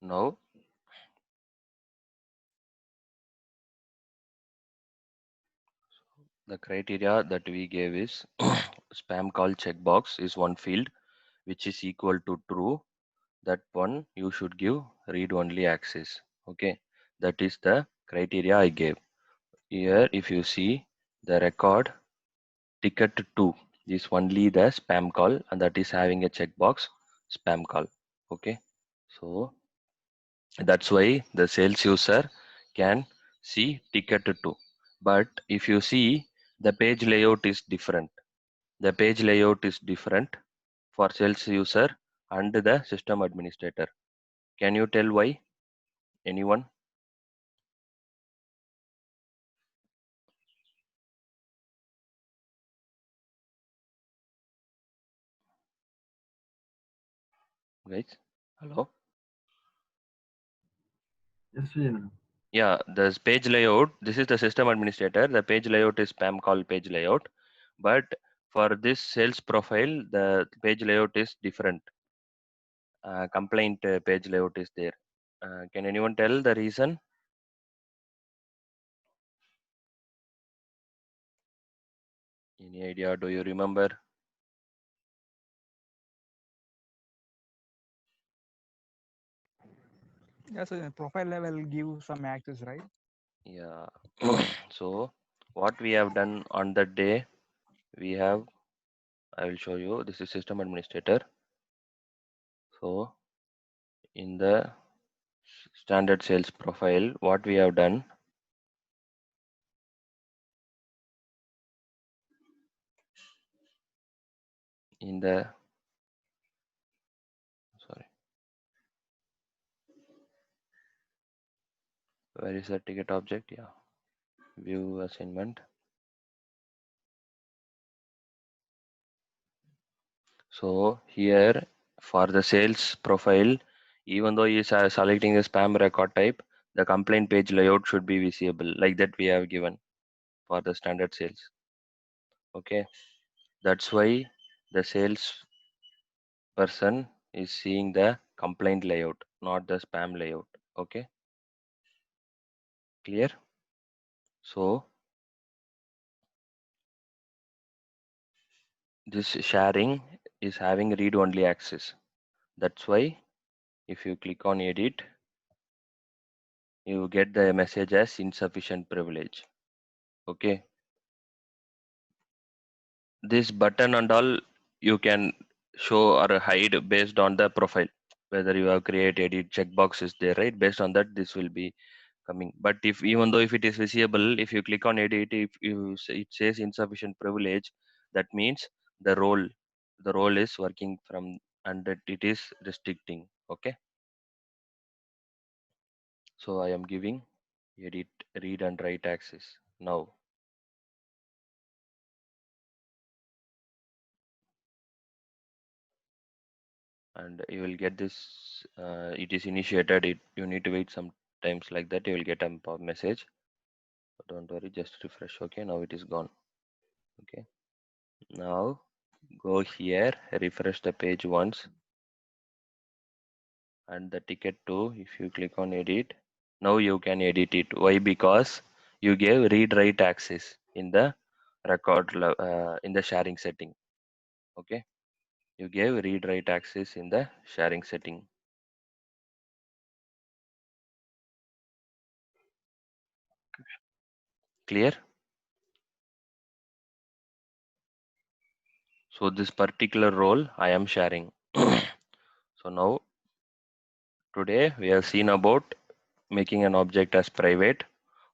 Now the criteria that we gave is spam call checkbox is one field which is equal to true. That one you should give read only access. Okay, that is the criteria I gave. Here if you see the record ticket 2 is only the spam call, and that is having a checkbox spam call. Okay, so that's why the sales user can see ticket 2. But if you see, the page layout is different. The page layout is different for sales user and the system administrator. Can you tell why? Anyone? Guys, hello? Yes, Vijay. Yeah, the page layout, this is the system administrator. The page layout is spam call page layout. But for this sales profile, the page layout is different. Complaint page layout is there. Can anyone tell the reason? Any idea? Do you remember? Yeah, so the profile level give some access, right? Yeah. So what we have done on that day, we have, I will show you. This is system administrator. So in the standard sales profile, what we have done in the, sorry, where is the ticket object? Yeah, view assignment. So here for the sales profile, even though he is selecting the spam record type, the complaint page layout should be visible like that we have given for the standard sales. Okay, that's why the sales person is seeing the complaint layout, not the spam layout. Okay, clear? So this sharing is having read only access. That's why if you click on edit, you get the message as insufficient privilege. Okay, this button and all you can show or hide based on the profile, whether you have create edit checkbox is there, right? Based on that this will be coming. But if even though if it is visible, if you click on edit, if you say, it says insufficient privilege, that means the role is working from, and that it is restricting. Okay, so I am giving edit read and write access now. And you will get this, it is initiated, it you need to wait some times, like that you will get a message. Don't worry, just refresh. Okay, now it is gone. Okay, now go here, refresh the page once, and the ticket 2, if you click on edit, now you can edit it. Why? Because you gave read write access in the in the sharing setting. Okay, you gave read write access in the sharing setting. Clear? So this particular role I am sharing. So now today we have seen about making an object as private.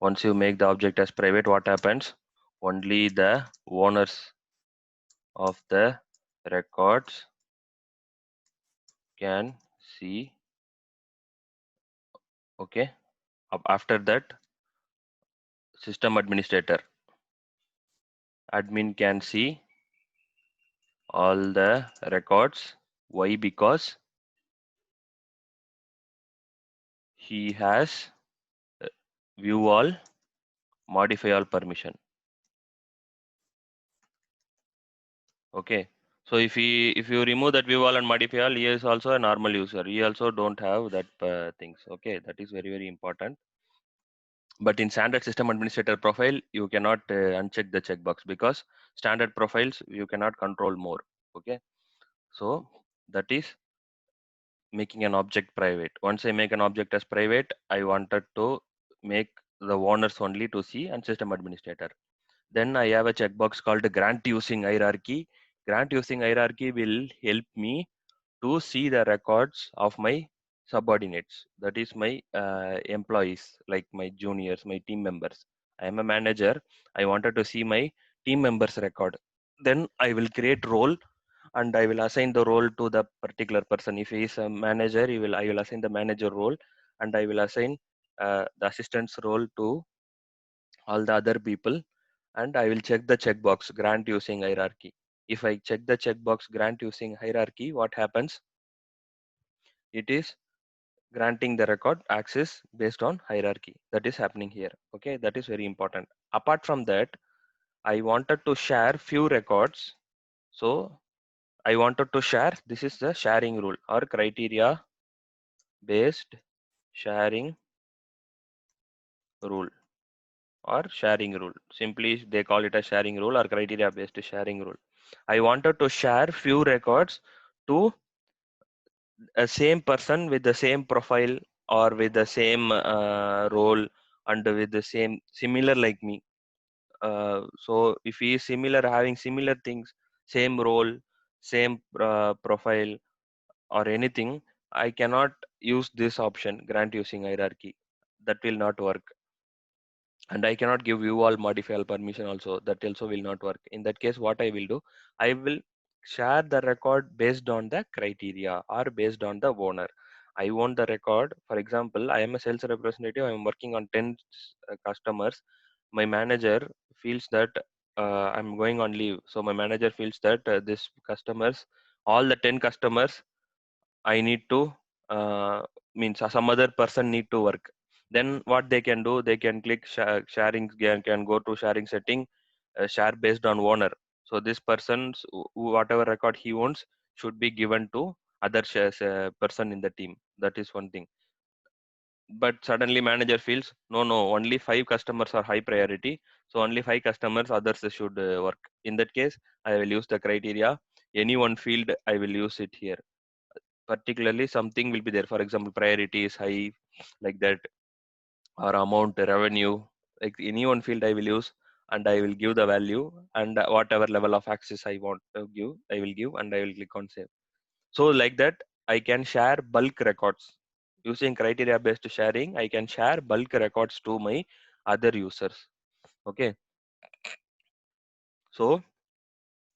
Once you make the object as private, what happens? Only the owners of the records can see. Okay, after that, system administrator admin can see all the records. Why? Because he has view all, modify all permission. Okay, So if you remove that view all and modify all, he is also a normal user. He also don't have that things. Okay, that is very very important. But in standard system administrator profile, you cannot uncheck the checkbox because standard profiles you cannot control more. Okay, so that is making an object private. Once I make an object as private, I wanted to make the owners only to see and system administrator. Then I have a checkbox called grant using hierarchy. Grant using hierarchy will help me to see the records of my subordinates. That is my employees, like my juniors, my team members. I am a manager. I wanted to see my team members record. Then I will create role and I will assign the role to the particular person. If he is a manager, I will assign the manager role, and I will assign the assistant's role to all the other people, and I will check the checkbox grant using hierarchy. If I check the checkbox grant using hierarchy, what happens? It is granting the record access based on hierarchy. That is happening here. Okay, that is very important. Apart from that, I wanted to share few records. So I wanted to share, this is the sharing rule or criteria based sharing rule or sharing rule. Simply they call it a sharing rule or criteria based sharing rule. I wanted to share few records to a same person with the same profile or with the same role and with the same similar like me. So if he is similar, having similar things, same role, same profile or anything, I cannot use this option grant using hierarchy. That will not work. And I cannot give view all modify all permission also. That also will not work. In that case, what I will do, I will share the record based on the criteria or based on the owner. I want the record. For example, I am a sales representative. I am working on 10 customers. My manager feels that I'm going on leave. So my manager feels that this customers, all the 10 customers I need to means some other person need to work. Then what they can do, they can click sharing, can go to sharing setting, share based on owner. So this person's whatever record he owns should be given to other person in the team. That is one thing. But suddenly manager feels no, only 5 customers are high priority, so only 5 customers, others should work. In that case, I will use the criteria any one field, I will use it here. Particularly something will be there, for example priority is high, like that, or amount revenue, like any one field I will use, and I will give the value, and whatever level of access I want to give, I will give, and I will click on save. So like that, I can share bulk records using criteria based sharing. I can share bulk records to my other users. Okay, so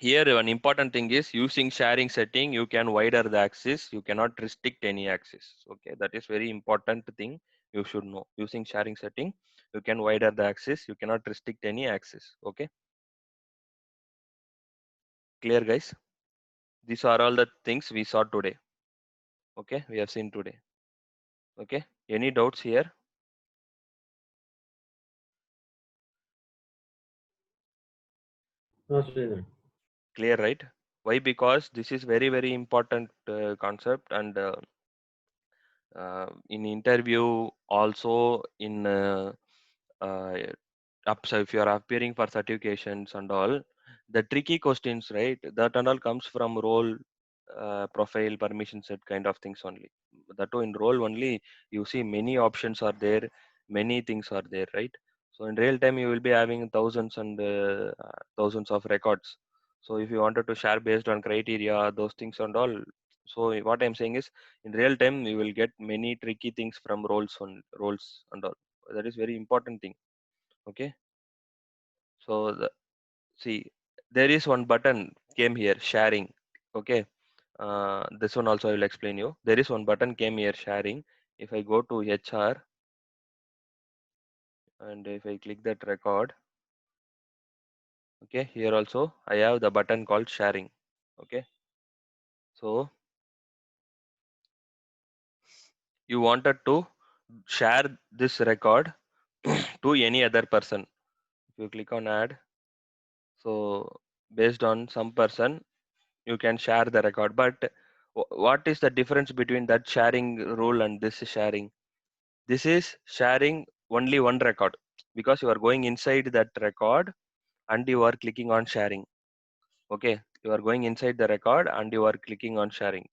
here one important thing is using sharing setting, you can wider the axis, you cannot restrict any axis. Okay, that is very important thing you should know. Using sharing setting, you can wider the axis, you cannot restrict any axis. Okay, clear guys? These are all the things we saw today. Okay, we have seen today. Okay, any doubts here? No, Sridhar. Clear, right? Why? Because this is very very important concept, and in interview also in uh, so if you are appearing for certifications and all, the tricky questions, right, that and all comes from role, profile, permission set kind of things only. That too in role only, you see many options are there, many things are there, right? So in real time you will be having thousands and thousands of records. So if you wanted to share based on criteria, those things and all, so what I'm saying is, in real time you will get many tricky things from roles and all. That is very important thing. Okay, so see, there is one button came here, sharing. Okay, this one also I will explain you. There is one button came here, sharing. If I go to HR and if I click that record, okay, here also I have the button called sharing. Okay, so you wanted to share this record to any other person. If you click on add, so based on some person, you can share the record. But what is the difference between that sharing rule and this sharing? This is sharing only one record, because you are going inside that record and you are clicking on sharing. Okay, you are going inside the record and you are clicking on sharing.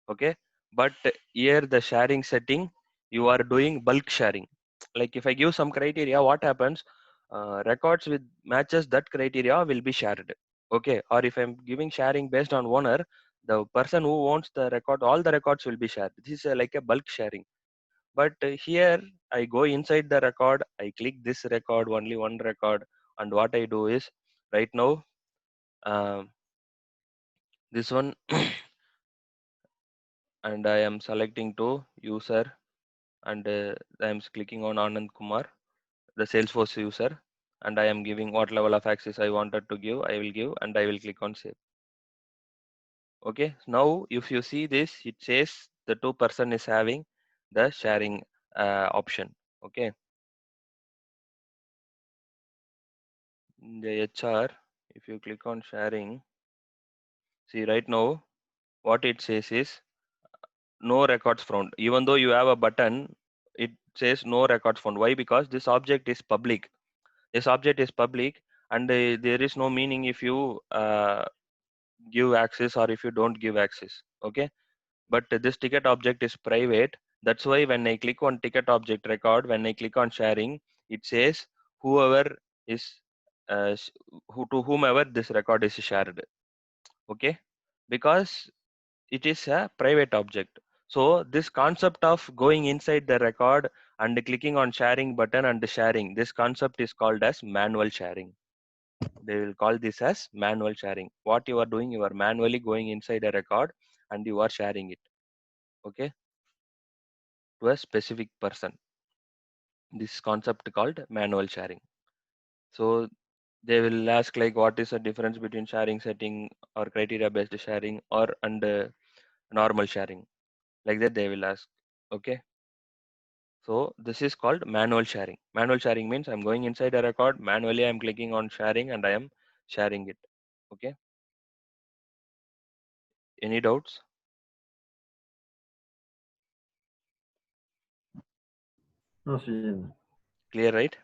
Okay, but here the sharing setting, you are doing bulk sharing. Like if I give some criteria, what happens, records with matches that criteria will be shared. Okay, or if I'm giving sharing based on owner, the person who owns the record, all the records will be shared. This is like a bulk sharing. But here I go inside the record, I click this record, only one record, and what I do is, right now, um, this one, and I am selecting to user, and I am clicking on Anand Kumar, the Salesforce user, and I am giving what level of access I wanted to give, I will give, and I will click on save. Okay, now if you see this, it says the two person is having the sharing option. Okay, in the HR, if you click on sharing, see right now what it says is no records found. Even though you have a button, it says no records found. Why? Because this object is public. This object is public, and there is no meaning if you give access or if you don't give access. Okay, but this ticket object is private. That's why when I click on ticket object record, when I click on sharing, it says whoever is who to whomever this record is shared. Okay, because it is a private object. So this concept of going inside the record and clicking on sharing button and sharing, this concept is called as manual sharing. They will call this as manual sharing. What you are doing, you are manually going inside a record and you are sharing it, okay, to a specific person. This concept called manual sharing. So they will ask like what is the difference between sharing setting or criteria based sharing or and normal sharing, like that they will ask. Okay, so this is called manual sharing. Manual sharing means I'm going inside a record manually, I'm clicking on sharing and I am sharing it. Okay, any doubts? No, Srijan. Clear, right?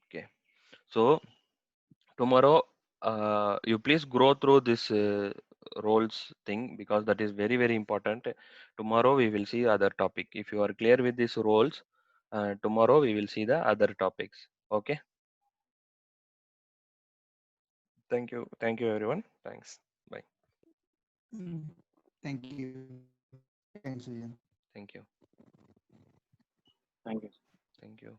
Okay, so tomorrow you please grow through this roles thing, because that is very very important. Tomorrow we will see other topic. If you are clear with these roles, tomorrow we will see the other topics. Okay, thank you everyone, thanks, bye. Thank you. Thanks, Sujan. Thank you. Thank you. Thank you.